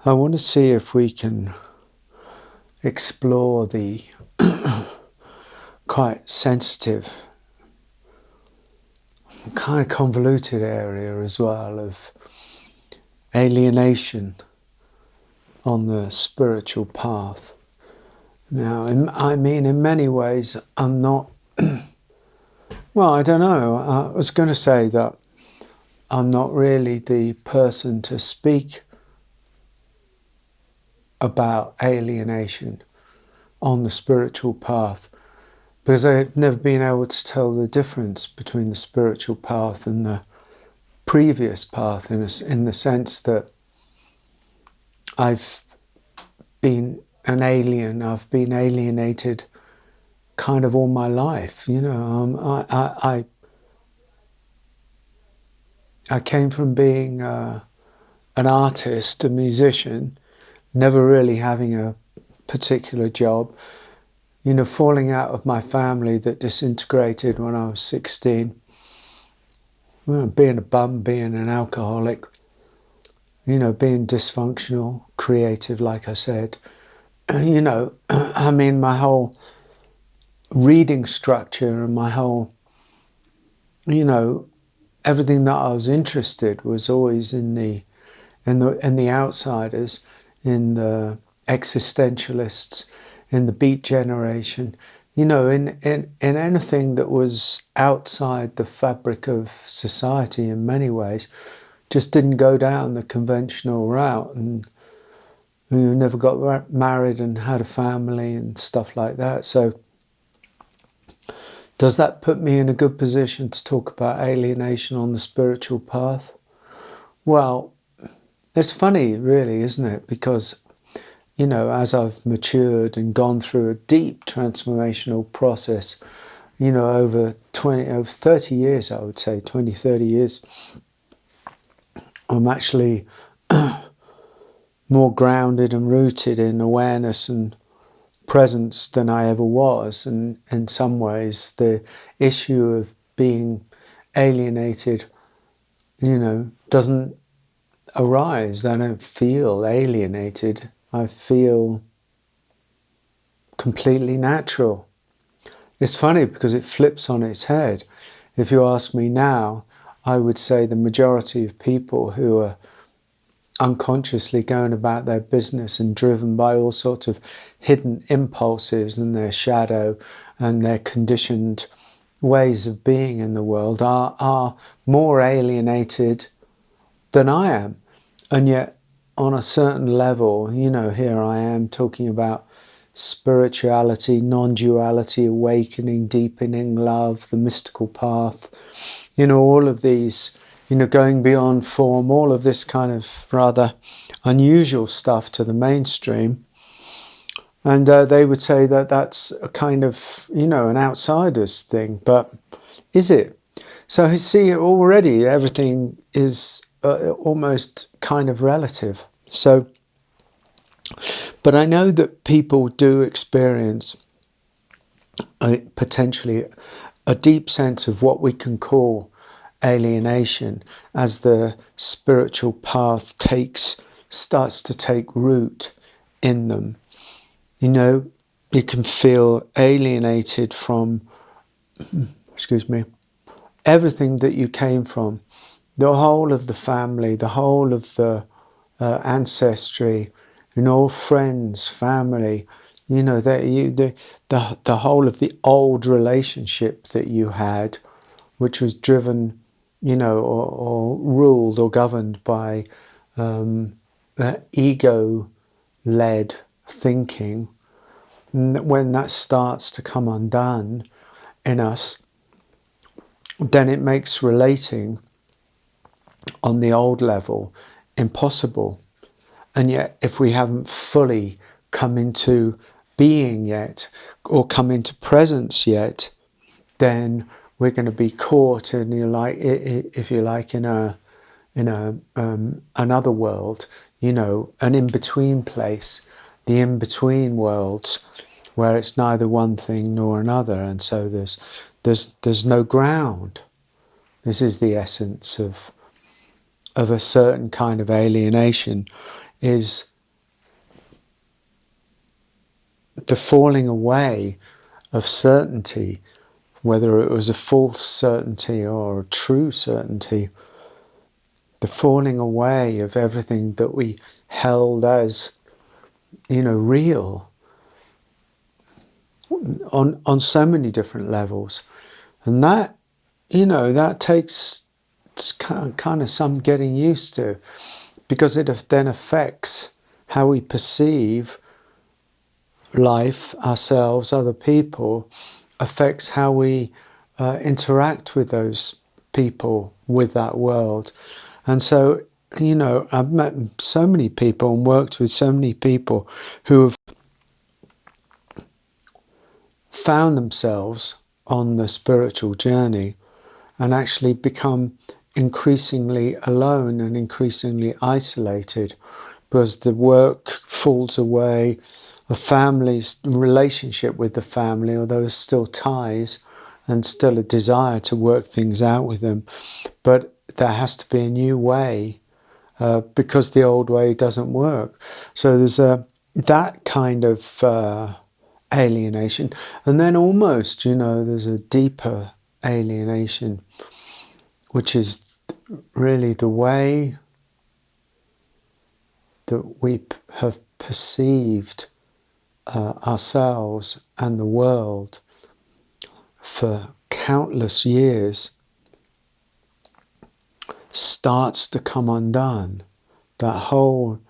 I want to see if we can explore the quite sensitive, kind of convoluted area as well of alienation on the spiritual path. Now, in many ways, I'm not, well, I don't know. I was going to say that I'm not really the person to speak about alienation on the spiritual path, because I've never been able to tell the difference between the spiritual path and the previous path in the sense that I've been an alien, I've been alienated kind of all my life. I came from being an artist, a musician, never really having a particular job, falling out of my family that disintegrated when I was 16, being a bum, being an alcoholic, being dysfunctional, creative, like I said. My whole reading structure and my whole, everything that I was interested was always in the outsiders, in the existentialists, in the Beat Generation, in anything that was outside the fabric of society in many ways, just didn't go down the conventional route, and you never got married and had a family and stuff like that. So does that put me in a good position to talk about alienation on the spiritual path? Well, it's funny, really, isn't it? Because, as I've matured and gone through a deep transformational process, over 30 years, I would say, 20, 30 years, I'm actually more grounded and rooted in awareness and presence than I ever was. And in some ways, the issue of being alienated, doesn't arise. I don't feel alienated. I feel completely natural. It's funny because it flips on its head. If you ask me now, I would say the majority of people who are unconsciously going about their business and driven by all sorts of hidden impulses and their shadow and their conditioned ways of being in the world are more alienated than I am. And yet, on a certain level, here I am talking about spirituality, non-duality, awakening, deepening, love, the mystical path, all of these, going beyond form, all of this kind of rather unusual stuff to the mainstream. And they would say that that's a kind of, an outsider's thing. But is it? So you see, already everything is almost kind of relative. So, but I know that people do experience potentially a deep sense of what we can call alienation as the spiritual path starts to take root in them. You can feel alienated from, everything that you came from, the whole of the family, the whole of the ancestry, friends, family, the whole of the old relationship that you had, which was driven, or ruled or governed by ego-led thinking. When that starts to come undone in us, then it makes relating on the old level impossible. And yet, if we haven't fully come into being yet, or come into presence yet, then we're going to be caught in, if you like, in another world, an in-between place, the in-between worlds, where it's neither one thing nor another, and so there's no ground. This is the essence of a certain kind of alienation, is the falling away of certainty, whether it was a false certainty or a true certainty, the falling away of everything that we held as, real on so many different levels. And that, that takes kind of some getting used to, because it then affects how we perceive life, ourselves, other people, affects how we interact with those people, with that world. And so, I've met so many people and worked with so many people who have found themselves on the spiritual journey and actually become increasingly alone and increasingly isolated, because the work falls away, the family's relationship with the family, although there's still ties and still a desire to work things out with them, but there has to be a new way, because the old way doesn't work. So there's that kind of alienation. And then almost, there's a deeper alienation, which is really the way that we have perceived ourselves and the world for countless years starts to come undone. That whole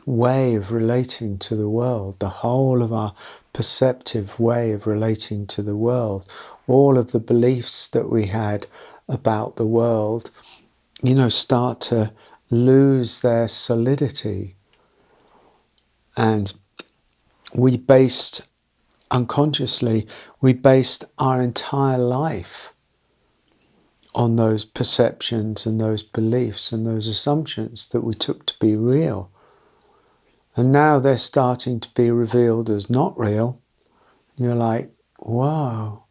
way of relating to the world, the whole of our perceptive way of relating to the world, all of the beliefs that we had about the world, start to lose their solidity. And unconsciously, we based our entire life on those perceptions and those beliefs and those assumptions that we took to be real. And now they're starting to be revealed as not real. And you're like, wow,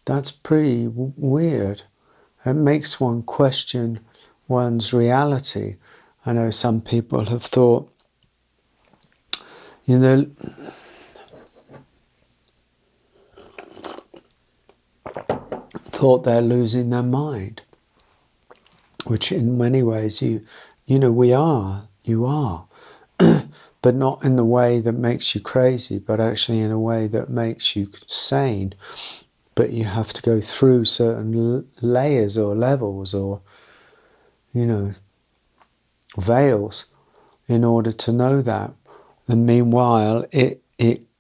that's pretty weird. It makes one question one's reality. I know some people have thought, thought they're losing their mind, which in many ways you are, but not in the way that makes you crazy, but actually in a way that makes you sane. But you have to go through certain layers or levels or, veils in order to know that. And meanwhile, it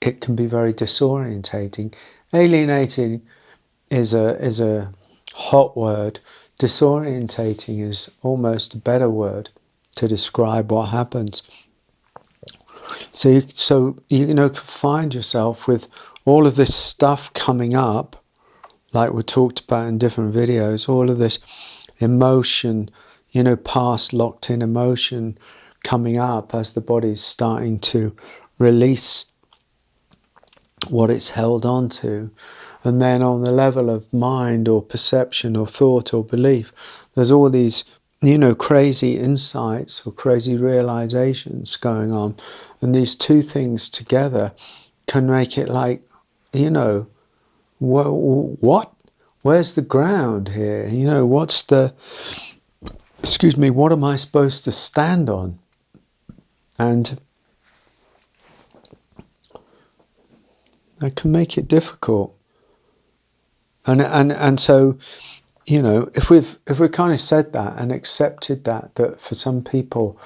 can be very disorientating. Alienating is a hot word. Disorientating is almost a better word to describe what happens. So you can find yourself with all of this stuff coming up, like we talked about in different videos, all of this emotion, past locked in emotion coming up as the body's starting to release what it's held on to. And then on the level of mind or perception or thought or belief, there's all these, crazy insights or crazy realizations going on. And these two things together can make it like, what? Where's the ground here? What am I supposed to stand on? And that can make it difficult. And so, if we've kind of said that and accepted that for some people,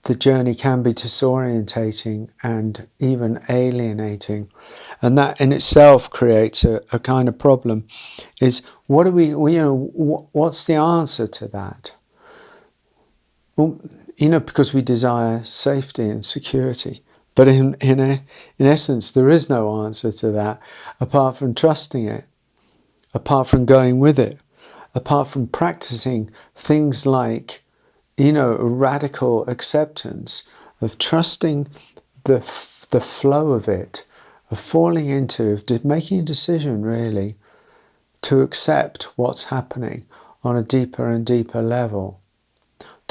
the journey can be disorientating and even alienating, and that in itself creates a kind of problem. Is what's the answer to that? Well, because we desire safety and security. But in essence, there is no answer to that apart from trusting it, apart from going with it, apart from practicing things like, a radical acceptance of trusting the flow of it, of falling into, of making a decision really to accept what's happening on a deeper and deeper level,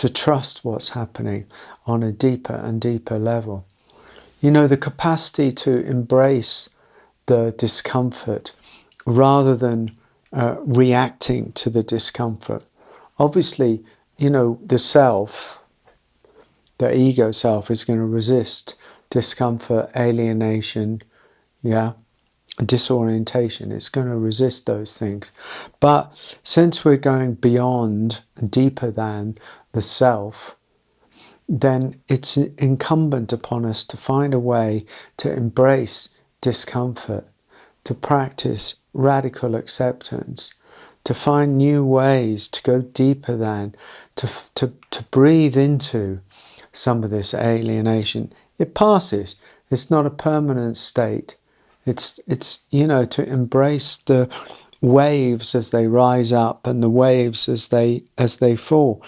to trust what's happening on a deeper and deeper level. You know, the capacity to embrace the discomfort rather than reacting to the discomfort. Obviously, you know, the self, the ego self, is going to resist discomfort, alienation, yeah, disorientation. It's going to resist those things. But since we're going beyond, deeper than the self, then it's incumbent upon us to find a way to embrace discomfort, to practice radical acceptance, to find new ways to go deeper than, to breathe into some of this alienation. It passes. It's not a permanent state. It's you know, to embrace the waves as they rise up and the waves as they fall.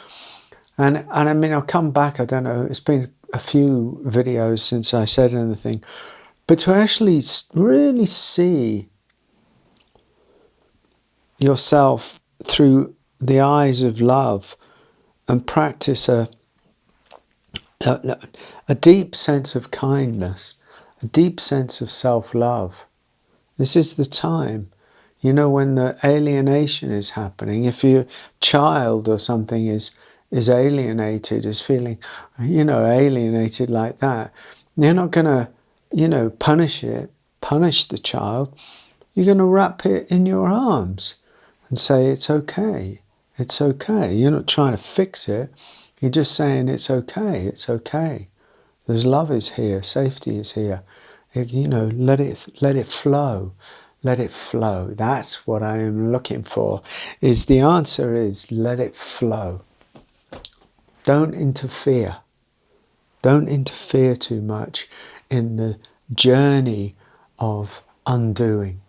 And I mean, I'll come back, I don't know, it's been a few videos since I said anything, but to actually really see yourself through the eyes of love and practice a deep sense of kindness, a deep sense of self-love. This is the time. You know, when the alienation is happening, if your child or something is alienated, is feeling, you know, alienated like that, you're not going to, you know, punish the child. You're going to wrap it in your arms and say, it's okay. It's okay. You're not trying to fix it. You're just saying, it's okay. It's okay. There's love is here. Safety is here. You know, let it flow. Let it flow. That's what I am looking for. The answer is let it flow. Don't interfere. Don't interfere too much in the journey of undoing,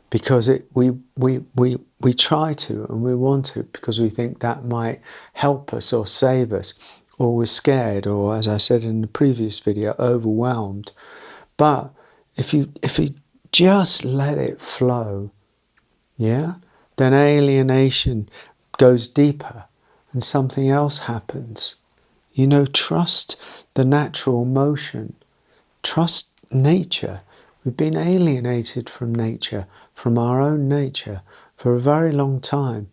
because we try to and we want to, because we think that might help us or save us, or we're scared, or, as I said in the previous video, overwhelmed. But if you just let it flow, yeah, then alienation goes deeper and something else happens. You know, trust the natural motion. Trust nature. We've been alienated from nature, from our own nature, for a very long time.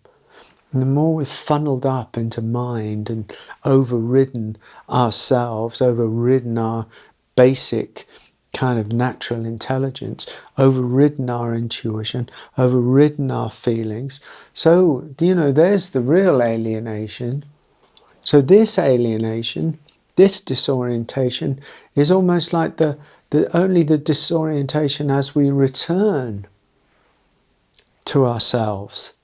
And the more we've funneled up into mind and overridden ourselves, overridden our basic kind of natural intelligence, overridden our intuition, overridden our feelings. So, you know, there's the real alienation. So this alienation, this disorientation, is almost like only the disorientation as we return to ourselves.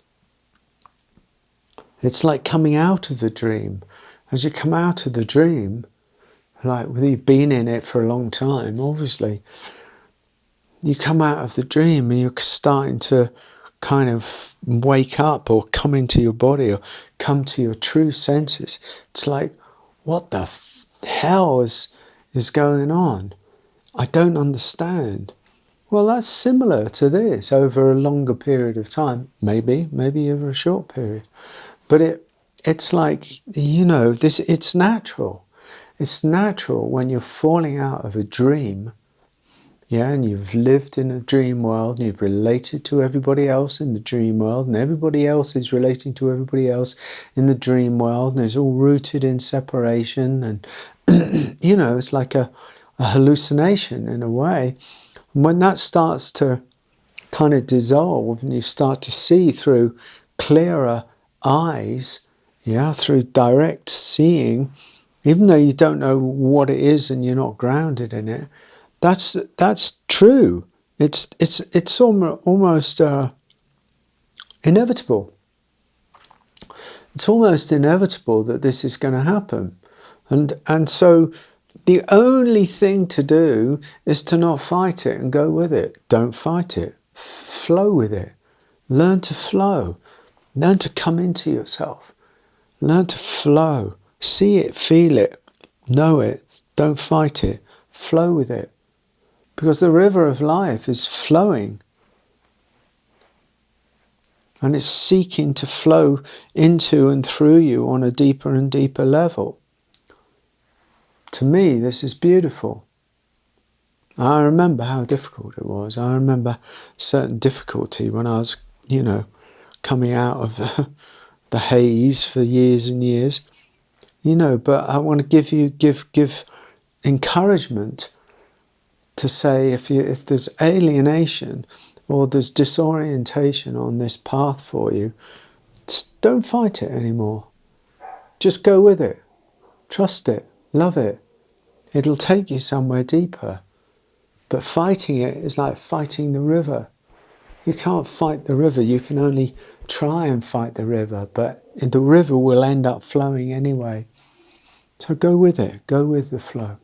It's like coming out of the dream. As you come out of the dream, like whether you've been in it for a long time, obviously, you come out of the dream and you're starting to kind of wake up or come into your body or come to your true senses. It's like, what the hell is going on? I don't understand. Well, that's similar to this over a longer period of time, maybe over a short period. But it's like, you know, it's natural. It's natural when you're falling out of a dream, yeah, and you've lived in a dream world and you've related to everybody else in the dream world, and everybody else is relating to everybody else in the dream world, and it's all rooted in separation, and you know, it's like a hallucination in a way. And when that starts to kind of dissolve and you start to see through clearer eyes, yeah, through direct seeing, even though you don't know what it is and you're not grounded in it, that's true. It's almost inevitable. It's almost inevitable that this is going to happen, and so the only thing to do is to not fight it and go with it. Don't fight it. Flow with it. Learn to flow. Learn to come into yourself. Learn to flow. See it, feel it, know it. Don't fight it. Flow with it. Because the river of life is flowing. And it's seeking to flow into and through you on a deeper and deeper level. To me, this is beautiful. I remember how difficult it was. I remember certain difficulty when I was, coming out of the haze for years and years. But I want to give encouragement to say if there's alienation or there's disorientation on this path for you, don't fight it anymore. Just go with it. Trust it. Love it. It'll take you somewhere deeper. But fighting it is like fighting the river. You can't fight the river. You can only try and fight the river, but the river will end up flowing anyway. So go with it. Go with the flow.